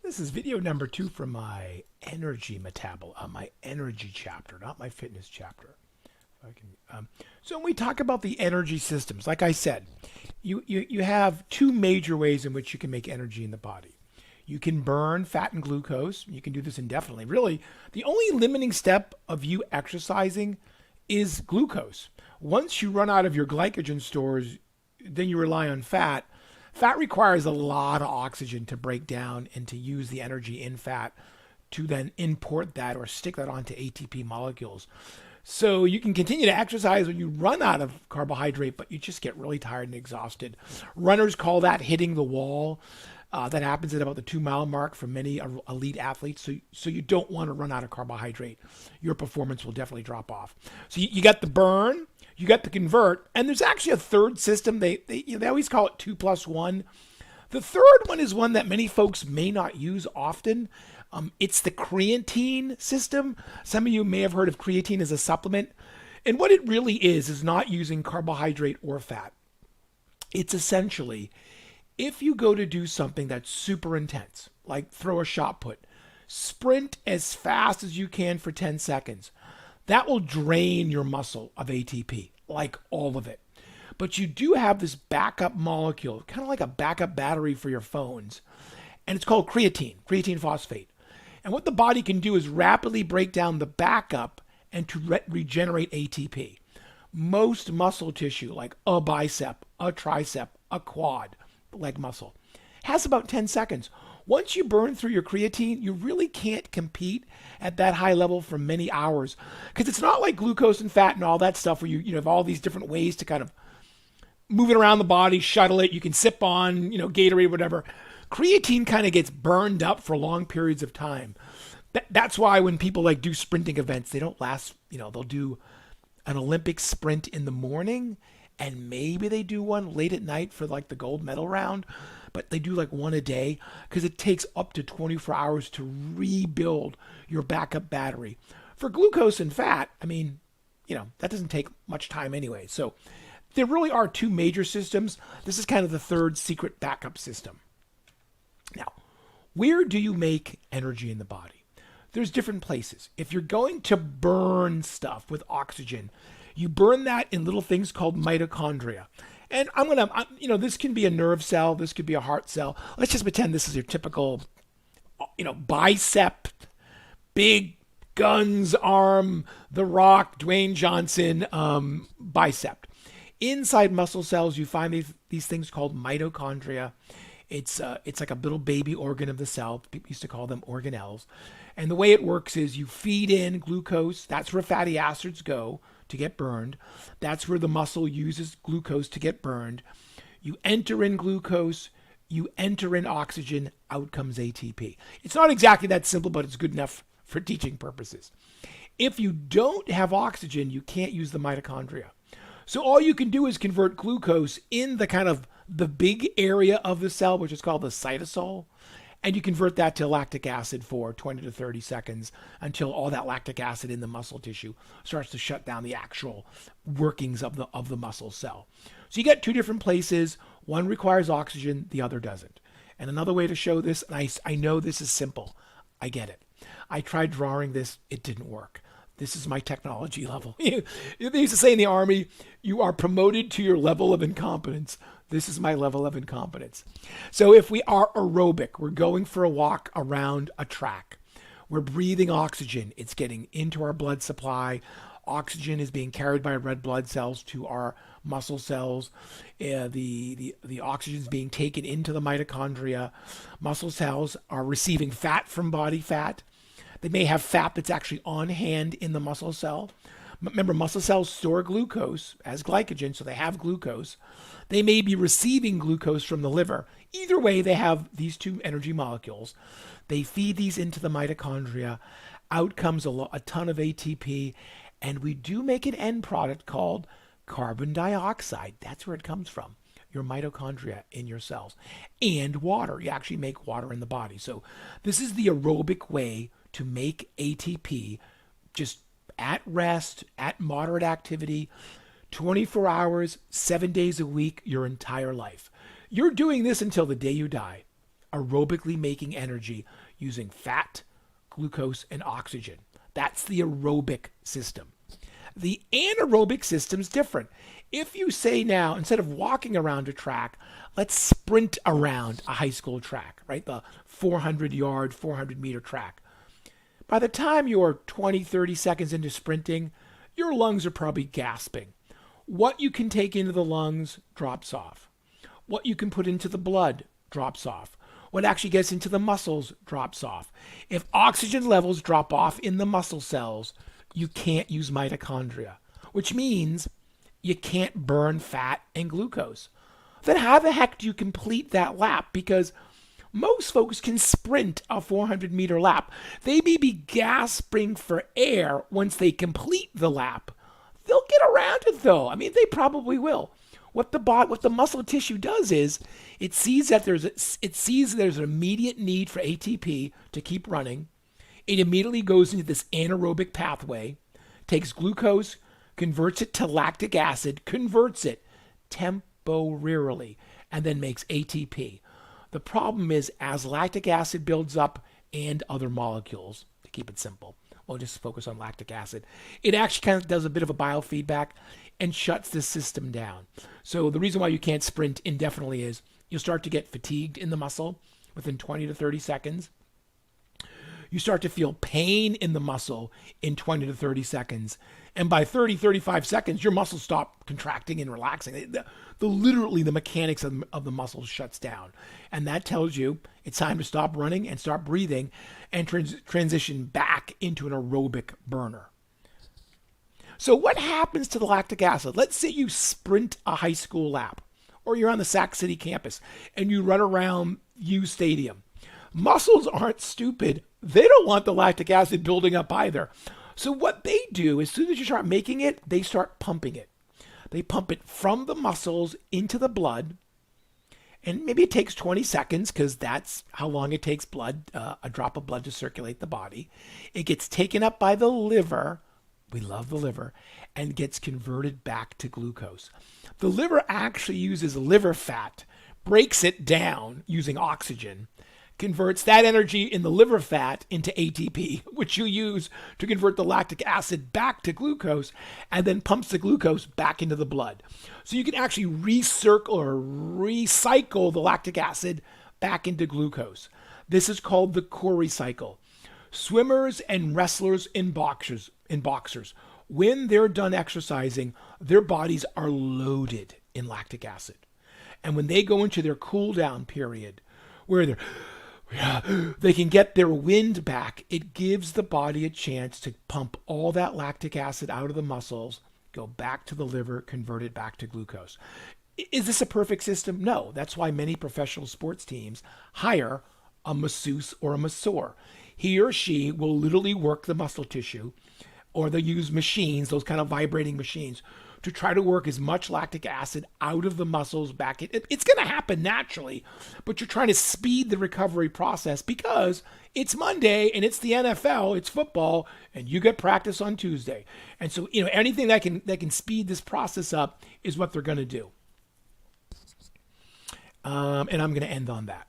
This is video number 2 from my my energy chapter, not my fitness chapter. So when we talk about the energy systems, like I said, you have two major ways in which you can make energy in the body. You can burn fat and glucose. You can do this indefinitely. Really, the only limiting step of you exercising is glucose. Once you run out of your glycogen stores, then you rely on fat. Fat requires a lot of oxygen to break down and to use the energy in fat to then import that or stick that onto ATP molecules. So you can continue to exercise when you run out of carbohydrate, but you just get really tired and exhausted. Runners call that hitting the wall. That happens at about the 2 mile mark for many elite athletes. So you don't want to run out of carbohydrate. Your performance will definitely drop off. So you got the burn, you got the convert, and there's actually a third system. They always call it 2+1. The third one is one that many folks may not use often. It's the creatine system. Some of you may have heard of creatine as a supplement. And what it really is not using carbohydrate or fat. It's essentially, if you go to do something that's super intense, like throw a shot put, sprint as fast as you can for 10 seconds. That will drain your muscle of ATP, like all of it. But you do have this backup molecule, kind of like a backup battery for your phones. And it's called creatine phosphate. And what the body can do is rapidly break down the backup and to regenerate ATP. Most muscle tissue, like a bicep, a tricep, a quad, leg muscle, has about 10 seconds. Once you burn through your creatine, you really can't compete at that high level for many hours, because it's not like glucose and fat and all that stuff where you have all these different ways to kind of move it around the body, shuttle it. You can sip on, Gatorade, whatever. Creatine kind of gets burned up for long periods of time. That's why when people like do sprinting events, they don't last, they'll do an Olympic sprint in the morning and maybe they do one late at night for like the gold medal round, but they do like one a day because it takes up to 24 hours to rebuild your backup battery. For glucose and fat, that doesn't take much time anyway. So there really are two major systems. This is kind of the third secret backup system. Now, where do you make energy in the body? There's different places. If you're going to burn stuff with oxygen, you burn that in little things called mitochondria. And this can be a nerve cell, this could be a heart cell. Let's just pretend this is your typical, bicep, big guns arm, The Rock, Dwayne Johnson, bicep. Inside muscle cells, you find these things called mitochondria. It's like a little baby organ of the cell. People used to call them organelles. And the way it works is you feed in glucose. That's where fatty acids go to get burned. That's where the muscle uses glucose to get burned. You enter in glucose. You enter in oxygen. Out comes ATP. It's not exactly that simple, but it's good enough for teaching purposes. If you don't have oxygen, you can't use the mitochondria. So all you can do is convert glucose in the kind of the big area of the cell, which is called the cytosol, and you convert that to lactic acid for 20 to 30 seconds until all that lactic acid in the muscle tissue starts to shut down the actual workings of the muscle cell. So you get two different places. One requires oxygen, the other doesn't. And another way to show this, and I know this is simple. I get it. I tried drawing this. It didn't work. This is my technology level. They used to say in the Army, you are promoted to your level of incompetence. This is my level of incompetence. So if we are aerobic, we're going for a walk around a track. We're breathing oxygen. It's getting into our blood supply. Oxygen is being carried by red blood cells to our muscle cells. The oxygen is being taken into the mitochondria. Muscle cells are receiving fat from body fat. They may have fat that's actually on hand in the muscle cell. Remember, muscle cells store glucose as glycogen, so they have glucose. They may be receiving glucose from the liver. Either way, they have these two energy molecules. They feed these into the mitochondria. Out comes a ton of ATP, and we do make an end product called carbon dioxide. That's where it comes from, your mitochondria in your cells. And water. You actually make water in the body. So this is the aerobic way to make ATP just at rest, at moderate activity, 24 hours, 7 days a week, your entire life. You're doing this until the day you die. aerobically making energy using fat, glucose, and oxygen. That's the aerobic system. The anaerobic system's different. If you say now, instead of walking around a track, let's sprint around a high school track, right? The 400-yard, 400-meter track. By the time you're 20, 30 seconds into sprinting, your lungs are probably gasping. What you can take into the lungs drops off. What you can put into the blood drops off. What actually gets into the muscles drops off. If oxygen levels drop off in the muscle cells, you can't use mitochondria, which means you can't burn fat and glucose. Then how the heck do you complete that lap? Because most folks can sprint a 400-meter lap. They may be gasping for air once they complete the lap. They'll get around it though. I mean, they probably will. What the muscle tissue does is it sees there's an immediate need for ATP to keep running. It immediately goes into this anaerobic pathway, takes glucose, converts it to lactic acid, converts it temporarily, and then makes ATP. The problem is, as lactic acid builds up and other molecules, to keep it simple, we'll just focus on lactic acid, it actually kind of does a bit of a biofeedback and shuts the system down. So the reason why you can't sprint indefinitely is you'll start to get fatigued in the muscle within 20 to 30 seconds. You start to feel pain in the muscle in 20 to 30 seconds. And by 30, 35 seconds, your muscles stop contracting and relaxing. Literally, the mechanics of the muscles shuts down. And that tells you it's time to stop running and start breathing and transition back into an aerobic burner. So what happens to the lactic acid? Let's say you sprint a high school lap, or you're on the Sac City campus and you run around U Stadium. Muscles aren't stupid. They don't want the lactic acid building up either. So what they do, as soon as you start making it, they start pumping it. They pump it from the muscles into the blood. And maybe it takes 20 seconds because that's how long it takes a drop of blood to circulate the body. It gets taken up by the liver. We love the liver, and gets converted back to glucose. The liver actually uses liver fat, breaks it down using oxygen, converts that energy in the liver fat into ATP, which you use to convert the lactic acid back to glucose, and then pumps the glucose back into the blood. So you can actually recycle the lactic acid back into glucose. This is called the Cori cycle. Swimmers and wrestlers and boxers, when they're done exercising, their bodies are loaded in lactic acid. And when they go into their cool down period, where they can get their wind back, it gives the body a chance to pump all that lactic acid out of the muscles, go back to the liver, convert it back to glucose. Is this a perfect system? No. That's why many professional sports teams hire a masseuse or a masseur. He or she will literally work the muscle tissue, or they'll use machines, those kind of vibrating machines, to try to work as much lactic acid out of the muscles back. It's going to happen naturally, but you're trying to speed the recovery process because it's Monday and it's the NFL, it's football, and you get practice on Tuesday. And so, anything that can speed this process up is what they're going to do. And I'm going to end on that.